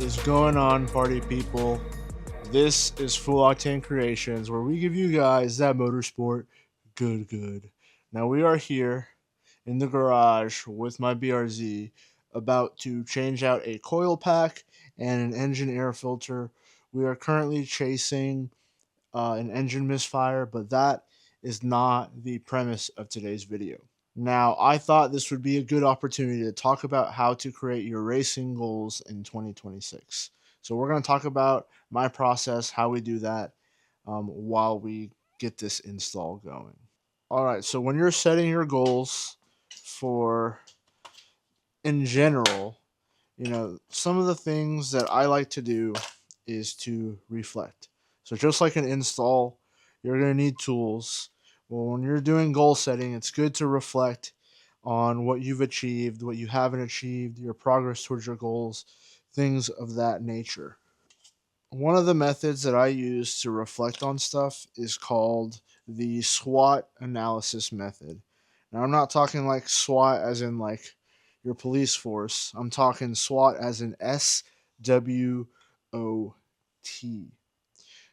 is going on, party people? This is Full Octane Creations, where we give you guys that motorsport good. Now, we are here in the garage with my BRZ about to change out a coil pack and an engine air filter. We are currently chasing an engine misfire, but that is not the premise of today's video. Now, I thought this would be a good opportunity to talk about how to create your racing goals in 2026. So, we're going to talk about my process, how we do that while we get this install going. All right, so when you're setting your goals for in general, some of the things that I like to do is to reflect. So, just like an install, you're going to need tools. Well, when you're doing goal setting, it's good to reflect on what you've achieved, what you haven't achieved, your progress towards your goals, things of that nature. One of the methods that I use to reflect on stuff is called the SWOT analysis method. Now, I'm not talking like SWAT as in like your police force. I'm talking SWOT as in SWOT.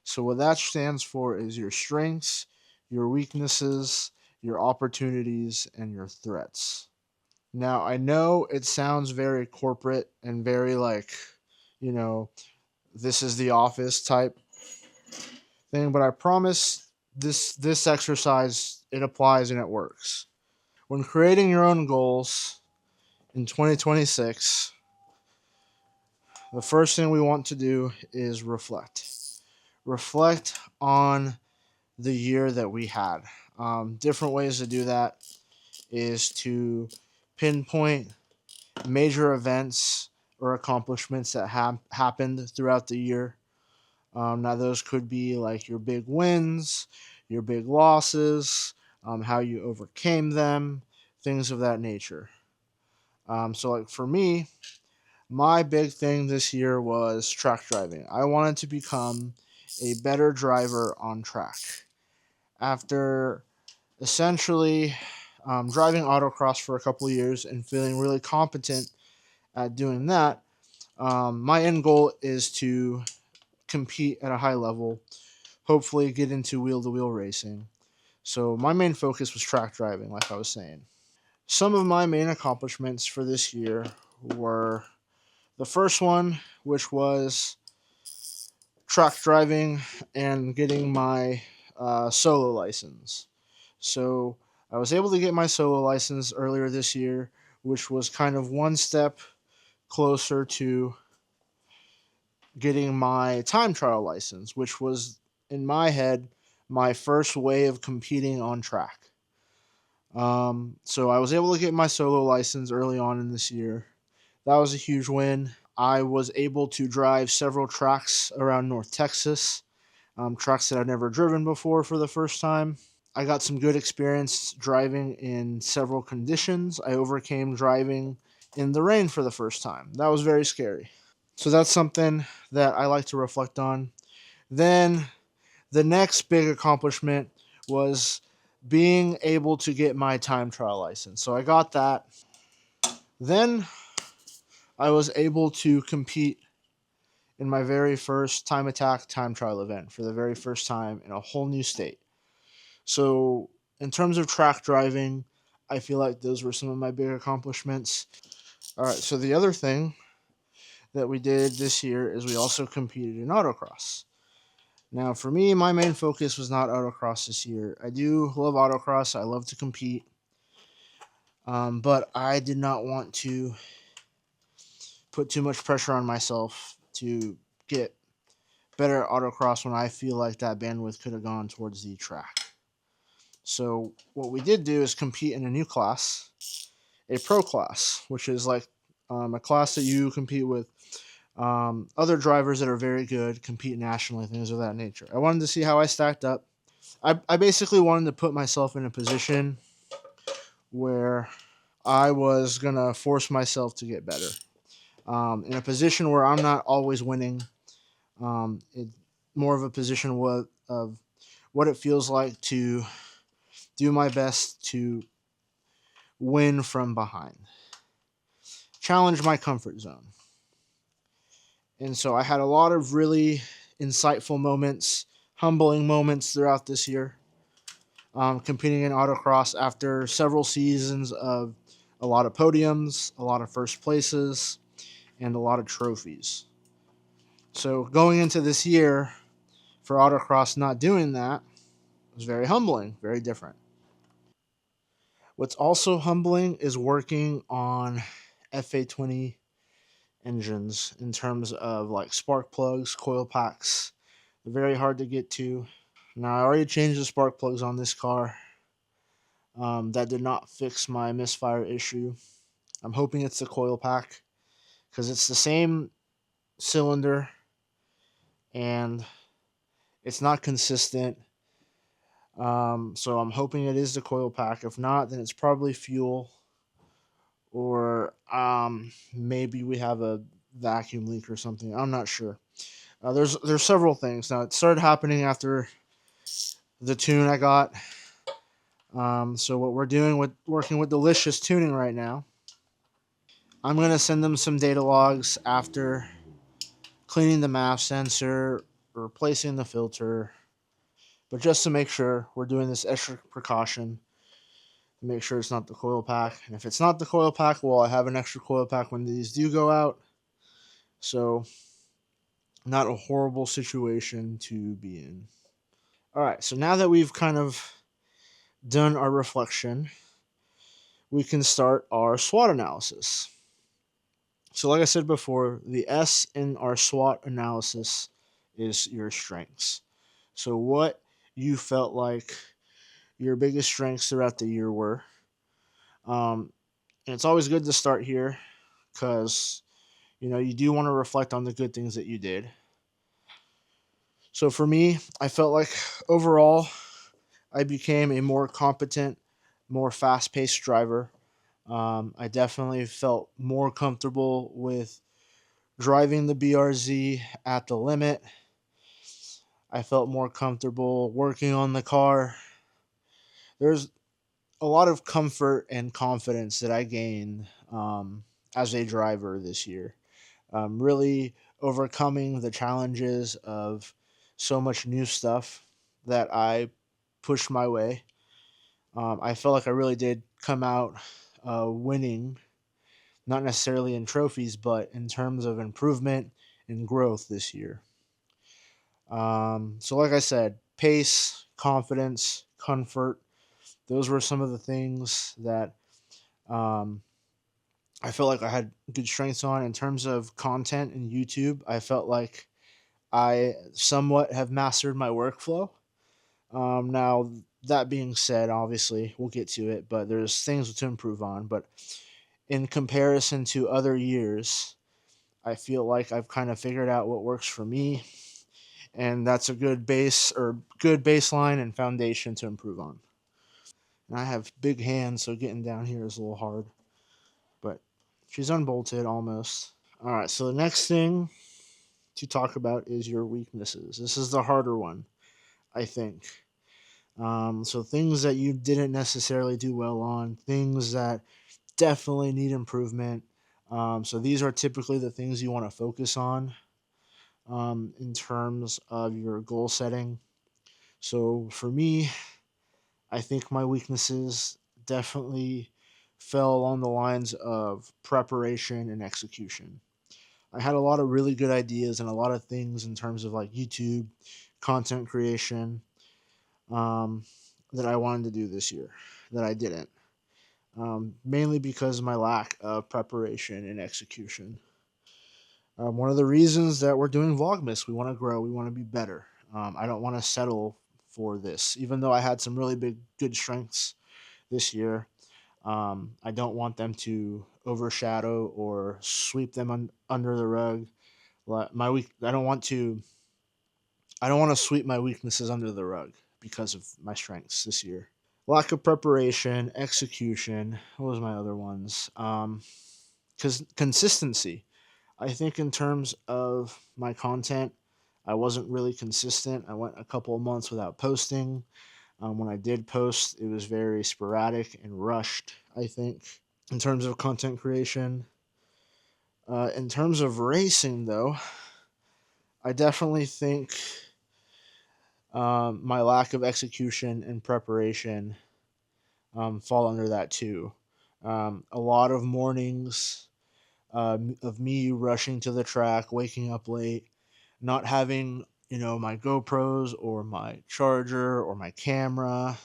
So, what that stands for is your strengths, your weaknesses, your opportunities, and your threats. Now, I know it sounds very corporate and very like, you know, this is the office type thing, but I promise this exercise, it applies and it works. When creating your own goals in 2026, the first thing we want to do is reflect. Reflect on the year that we had. Different ways to do that is to pinpoint major events or accomplishments that happened throughout the year. Now, those could be like your big wins, your big losses, how you overcame them, things of that nature. So, like for me, my big thing this year was track driving. I wanted to become a better driver on track. After essentially driving autocross for a couple of years and feeling really competent at doing that, my end goal is to compete at a high level, hopefully get into wheel to wheel racing. So my main focus was track driving, like I was saying. Some of my main accomplishments for this year were the first one, which was track driving and getting my solo license. So I was able to get my solo license earlier this year, which was kind of one step closer to getting my time trial license, which was in my head my first way of competing on track. So I was able to get my solo license early on in this year. That was a huge win. I was able to drive several tracks around North Texas, tracks that I'd never driven before for the first time. I got some good experience driving in several conditions. I overcame driving in the rain for the first time. That was very scary. So that's something that I like to reflect on. Then the next big accomplishment was being able to get my time trial license. So I got that. Then I was able to compete in my very first time attack time trial event for the very first time in a whole new state. So, in terms of track driving, I feel like those were some of my big accomplishments. All right, so the other thing that we did this year is we also competed in autocross. Now, for me, my main focus was not autocross this year. I do love autocross, I love to compete, but I did not want to put too much pressure on myself to get better at autocross when I feel like that bandwidth could have gone towards the track. So what we did do is compete in a new class, a pro class, which is like a class that you compete with other drivers that are very good, compete nationally, things of that nature. I wanted to see how I stacked up. I basically wanted to put myself in a position where I was going to force myself to get better. In a position where I'm not always winning, more of a position of what it feels like to do my best to win from behind. Challenge my comfort zone. And so I had a lot of really insightful moments, humbling moments throughout this year, competing in autocross after several seasons of a lot of podiums, a lot of first places, and a lot of trophies. So going into this year for autocross not doing that was very humbling, very different. What's also humbling is working on FA20 engines in terms of like spark plugs, coil packs. They're very hard to get to. Now, I already changed the spark plugs on this car. That did not fix my misfire issue. I'm hoping it's the coil pack because it's the same cylinder and it's not consistent. So I'm hoping it is the coil pack. If not, then it's probably fuel, or maybe we have a vacuum leak or something. I'm not sure. There's several things. Now it started happening after the tune I got. So what we're doing with working with Delicious Tuning right now, I'm gonna send them some data logs after cleaning the MAF sensor, replacing the filter, but just to make sure we're doing this extra precaution to make sure it's not the coil pack. And if it's not the coil pack, well, I have an extra coil pack when these do go out. So not a horrible situation to be in. All right, so now that we've kind of done our reflection, we can start our SWOT analysis. So, like I said before, the S in our SWOT analysis is your strengths. So, what you felt like your biggest strengths throughout the year were. And it's always good to start here because, you do want to reflect on the good things that you did. So, for me, I felt like overall, I became a more competent, more fast paced driver. I definitely felt more comfortable with driving the BRZ at the limit. I felt more comfortable working on the car. There's a lot of comfort and confidence that I gained as a driver this year. Really overcoming the challenges of so much new stuff that I pushed my way. I felt like I really did come out winning, not necessarily in trophies, but in terms of improvement and growth this year. So, like I said, pace, confidence, comfort, those were some of the things that um, I felt like I had good strengths on. In terms of content and YouTube, I felt like I somewhat have mastered my workflow. Now, that being said, obviously, we'll get to it, but there's things to improve on. But in comparison to other years, I feel like I've kind of figured out what works for me, and that's a good base or good baseline and foundation to improve on. And I have big hands, so getting down here is a little hard, but she's unbolted almost. All right, so the next thing to talk about is your weaknesses. This is the harder one, I think. So things that you didn't necessarily do well on, things that definitely need improvement. So these are typically the things you want to focus on in terms of your goal setting. So for me, I think my weaknesses definitely fell along the lines of preparation and execution. I had a lot of really good ideas and a lot of things in terms of like YouTube, content creation, um, that I wanted to do this year that I didn't. Mainly because of my lack of preparation and execution. One of the reasons that we're doing Vlogmas, we want to grow, we want to be better. I don't want to settle for this, even though I had some really good strengths this year. I don't want them to overshadow or sweep them under the rug. I don't want to. I don't want to sweep my weaknesses under the rug because of my strengths this year. Lack of preparation, execution. What was my other ones? Because consistency. I think in terms of my content, I wasn't really consistent. I went a couple of months without posting. When I did post, it was very sporadic and rushed, I think, in terms of content creation. In terms of racing, though, I definitely think my lack of execution and preparation fall under that too. A lot of mornings of me rushing to the track, waking up late, not having my GoPros or my charger or my camera,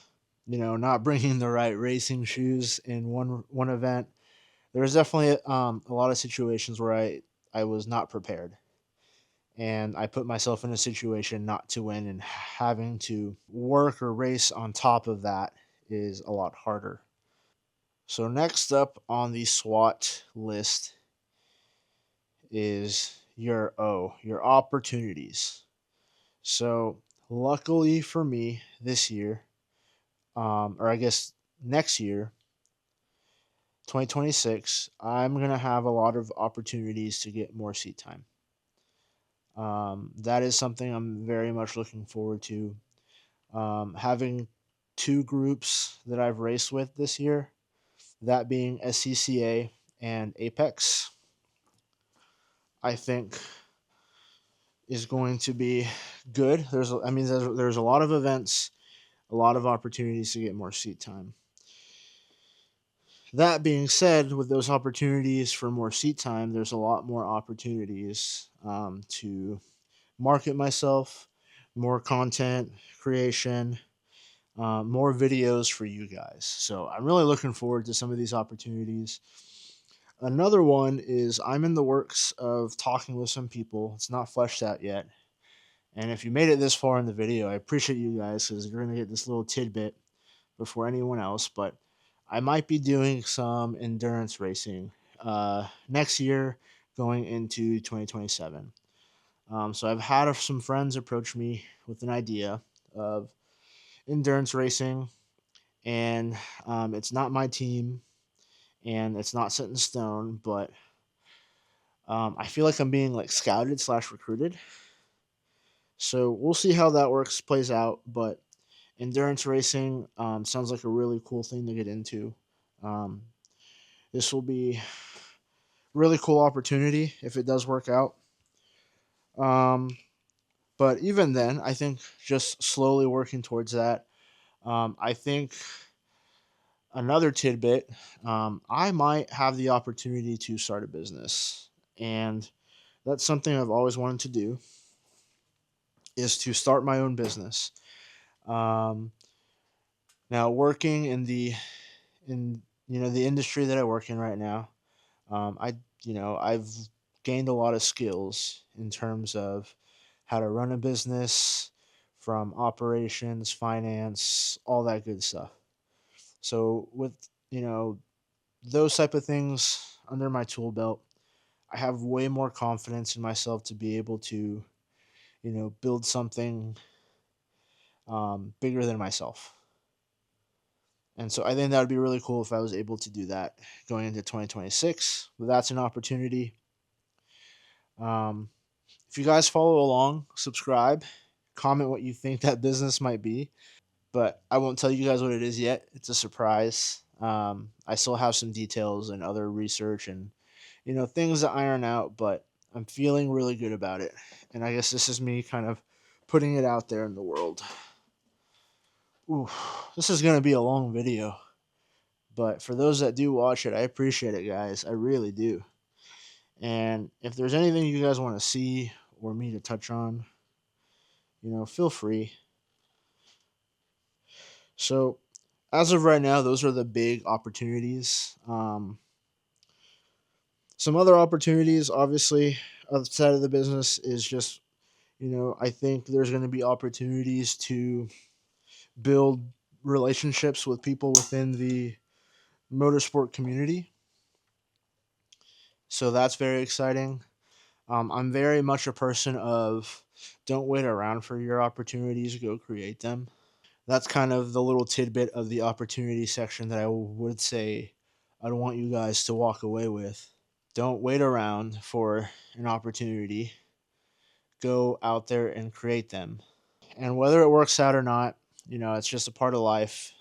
not bringing the right racing shoes in one event. There was definitely a lot of situations where I was not prepared, and I put myself in a situation not to win, and having to work or race on top of that is a lot harder. So next up on the SWOT list is your opportunities. So luckily for me this year, or I guess next year, 2026, I'm gonna have a lot of opportunities to get more seat time. That is something I'm very much looking forward to. Having two groups that I've raced with this year, that being SCCA and Apex, I think is going to be good. There's a lot of events, a lot of opportunities to get more seat time. That being said, with those opportunities for more seat time, there's a lot more opportunities to market myself, more content creation, more videos for you guys. So I'm really looking forward to some of these opportunities. Another one is I'm in the works of talking with some people. It's not fleshed out yet. And if you made it this far in the video, I appreciate you guys because you're going to get this little tidbit before anyone else. But I might be doing some endurance racing next year going into 2027. So I've had some friends approach me with an idea of endurance racing, and it's not my team, and it's not set in stone, but I feel like I'm being like scouted slash recruited. So we'll see how that plays out. But endurance racing sounds like a really cool thing to get into. Um, this will be a really cool opportunity if it does work out. Um, but even then, I think just slowly working towards that. I think another tidbit, I might have the opportunity to start a business, and that's something I've always wanted to do, is to start my own business. Um, Now, working in the industry that I work in right now, I've gained a lot of skills in terms of how to run a business, from operations, finance, all that good stuff. So with those type of things under my tool belt, I have way more confidence in myself to be able to build something bigger than myself. And so I think that would be really cool if I was able to do that going into 2026. But that's an opportunity. Um, if you guys follow along, subscribe, comment what you think that business might be. But I won't tell you guys what it is yet. It's a surprise. I still have some details and other research and things to iron out, but I'm feeling really good about it. And I guess this is me kind of putting it out there in the world. Ooh, this is gonna be a long video. But for those that do watch it, I appreciate it, guys. I really do. And if there's anything you guys want to see or me to touch on, feel free. So, as of right now, those are the big opportunities. Some other opportunities, obviously, outside of the business is just, I think there's going to be opportunities to build relationships with people within the motorsport community. So that's very exciting. I'm very much a person of don't wait around for your opportunities, go create them. That's kind of the little tidbit of the opportunity section that I would say I'd want you guys to walk away with. Don't wait around for an opportunity, go out there and create them. And whether it works out or not, it's just a part of life.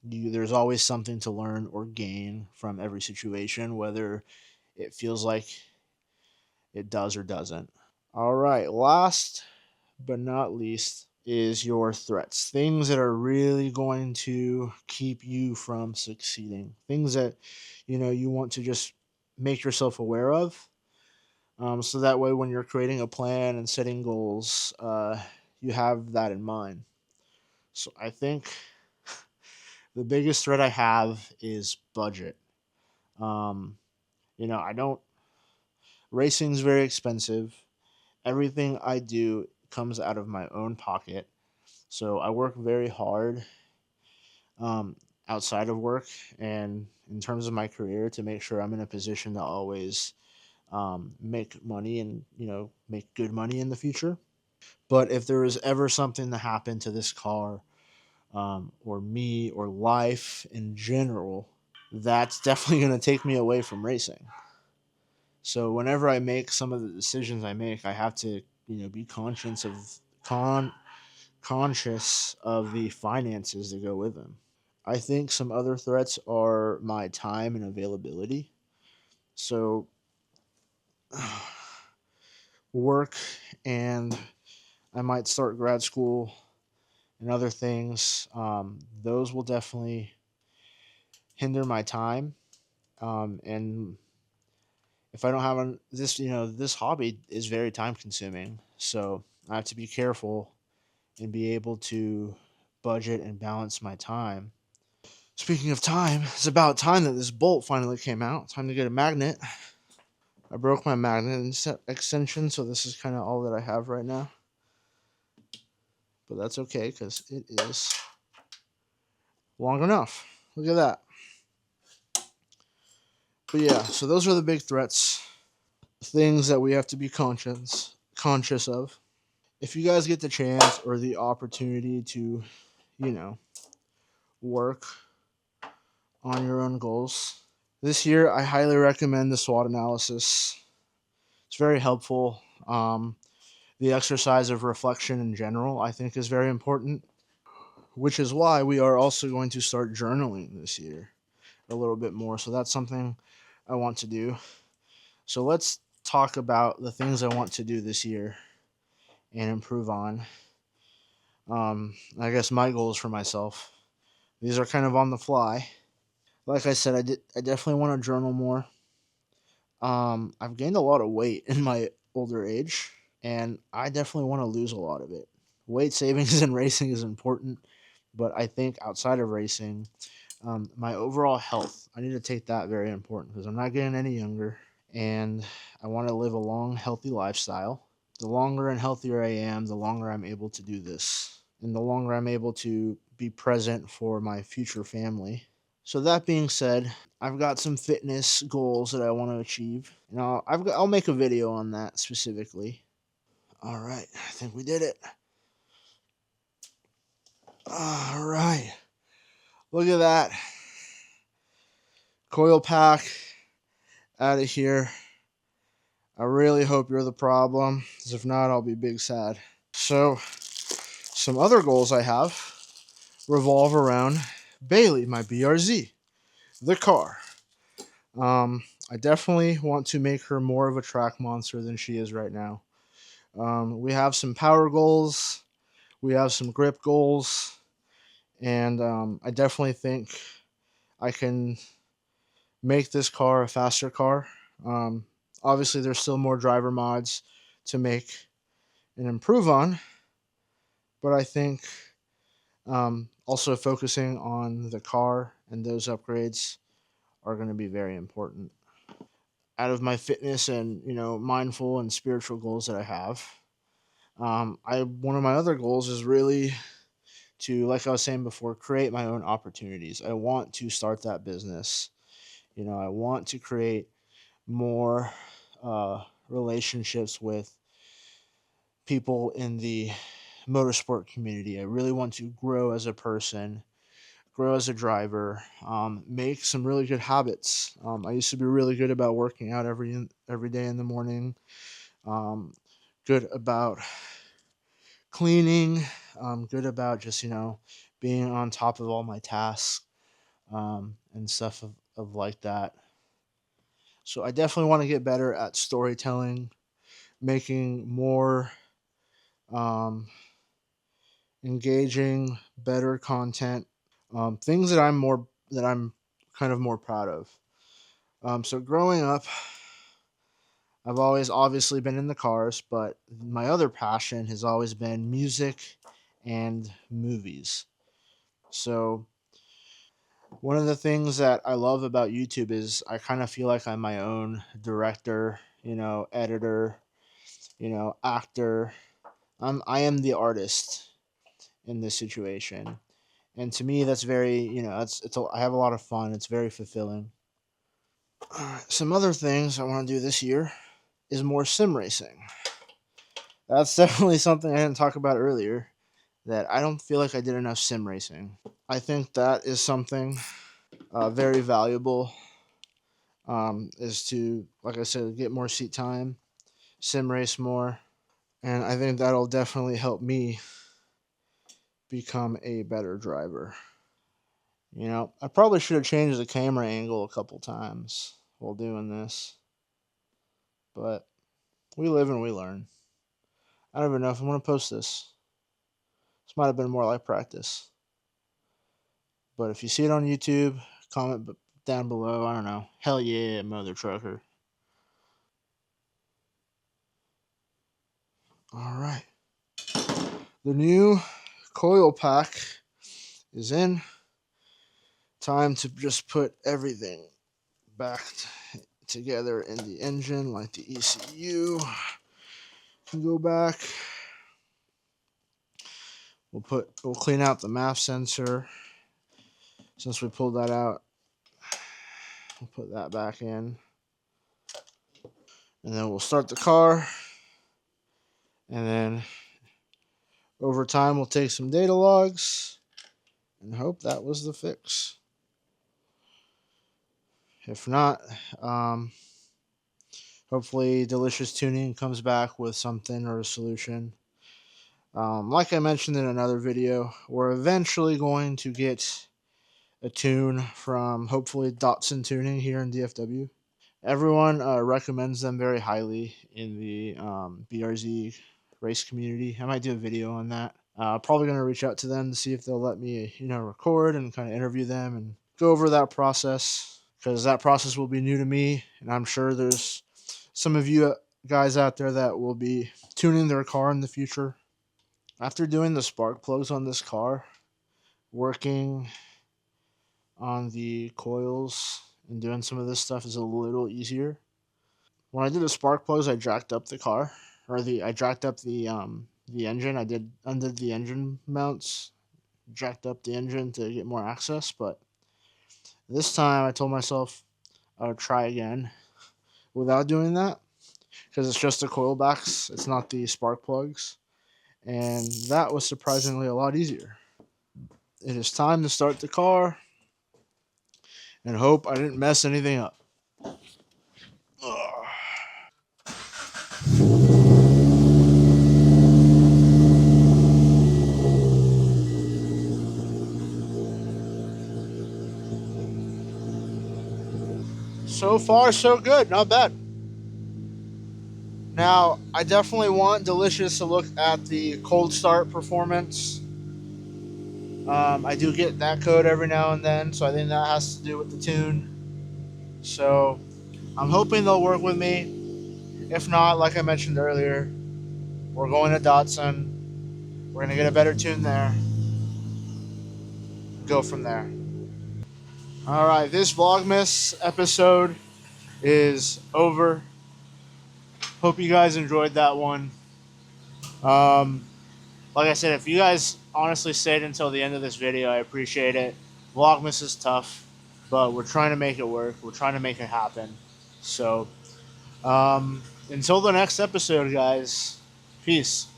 There's always something to learn or gain from every situation, whether it feels like it does or doesn't. All right, last but not least is your threats. Things that are really going to keep you from succeeding. Things that you want to just make yourself aware of. So that way, when you're creating a plan and setting goals, you have that in mind. So I think the biggest threat I have is budget. Um, I don't. Racing's very expensive. Everything I do comes out of my own pocket. So I work very hard um, outside of work and in terms of my career to make sure I'm in a position to always make money and make good money in the future. But if there is ever something to happen to this car or me or life in general, that's definitely going to take me away from racing. So whenever I make some of the decisions I make, I have to be con conscious of the finances that go with them. I think some other threats are my time and availability. So work, and I might start grad school and other things. Those will definitely hinder my time. And if I don't have this, this hobby is very time consuming. So I have to be careful and be able to budget and balance my time. Speaking of time, it's about time that this bolt finally came out. Time to get a magnet. I broke my magnet extension, so this is kind of all that I have right now. But that's okay because it is long enough. Look at that. But yeah, so those are the big threats, things that we have to be conscious of. If you guys get the chance or the opportunity to, you know, work on your own goals this year, I highly recommend the SWOT analysis. It's very helpful. The exercise of reflection in general, I think, is very important, which is why we are also going to start journaling this year a little bit more. So that's something I want to do. So let's talk about the things I want to do this year and improve on. I guess my goals for myself. These are kind of on the fly. Like I said, I definitely want to journal more. I've gained a lot of weight in my older age, and I definitely want to lose a lot of it. Weight savings in racing is important, but I think outside of racing, my overall health, I need to take that very important because I'm not getting any younger, and I want to live a long, healthy lifestyle. The longer and healthier I am, the longer I'm able to do this, and the longer I'm able to be present for my future family. So that being said, I've got some fitness goals that I want to achieve. I'll make a video on that specifically. All right, I think we did it. All right, look at that coil pack out of here. I really hope you're the problem, because if not, I'll be big sad. So, some other goals I have revolve around Bailey, my BRZ, the car. I definitely want to make her more of a track monster than she is right now. We have some power goals, we have some grip goals, and I definitely think I can make this car a faster car. Um, Obviously, there's still more driver mods to make and improve on, but I think also focusing on the car and those upgrades are going to be very important. Out of my fitness and mindful and spiritual goals that I have, I one of my other goals is really to, like I was saying before, create my own opportunities. I want to start that business. I want to create more relationships with people in the motorsport community. I really want to grow as a person, grow as a driver, make some really good habits. I used to be really good about working out every day in the morning. Um, Good about cleaning. Good about just being on top of all my tasks and stuff of like that. So I definitely want to get better at storytelling, making more um, engaging, better content, things that I'm kind of more proud of. So growing up, I've always obviously been in the cars, but my other passion has always been music and movies. So one of the things that I love about YouTube is I kind of feel like I'm my own director, editor, actor. I am the artist in this situation. And to me that's very, I have a lot of fun. It's very fulfilling. Some other things I want to do this year is more sim racing. That's definitely something I didn't talk about earlier that I don't feel like I did enough sim racing. I think that is something very valuable, is to, like I said, get more seat time, sim race more. And I think that'll definitely help me become a better driver. I probably should have changed the camera angle a couple times while doing this, but we live and we learn. I don't even know if I'm going to post this. This might have been more like practice. But if you see it on YouTube, comment down below. I don't know. Hell yeah, mother trucker. All right. The new coil pack is in. Time to just put everything back together in the engine, like the ECU can go back. We'll clean out the MAF sensor. Since we pulled that out, we'll put that back in. And then we'll start the car. And then over time, we'll take some data logs and hope that was the fix. If not, hopefully Delicious Tuning comes back with something or a solution. Like I mentioned in another video, we're eventually going to get a tune from hopefully Datsun Tuning here in DFW. Everyone recommends them very highly in the BRZ race community. I might do a video on that. Probably going to reach out to them to see if they'll let me, record and kind of interview them and go over that process, because that process will be new to me, and I'm sure there's some of you guys out there that will be tuning their car in the future. After doing the spark plugs on this car, working on the coils and doing some of this stuff is a little easier. When I did the spark plugs, I jacked up the car, or I jacked up the engine. I did undid the engine mounts, jacked up the engine to get more access. But this time, I told myself I would try again without doing that, because it's just the coil backs. It's not the spark plugs, and that was surprisingly a lot easier. It is time to start the car and hope I didn't mess anything up. Ugh. So far, so good. Not bad. Now, I definitely want Delicious to look at the cold start performance. I do get that code every now and then, so I think that has to do with the tune. So I'm hoping they'll work with me. If not, like I mentioned earlier, we're going to Datsun. We're going to get a better tune there. Go from there. All right, this Vlogmas episode is over. Hope you guys enjoyed that one. Um, like I said, if you guys honestly stayed until the end of this video, I appreciate it. Vlogmas is tough, but we're trying to make it work. We're trying to make it happen. So, until the next episode, guys, peace.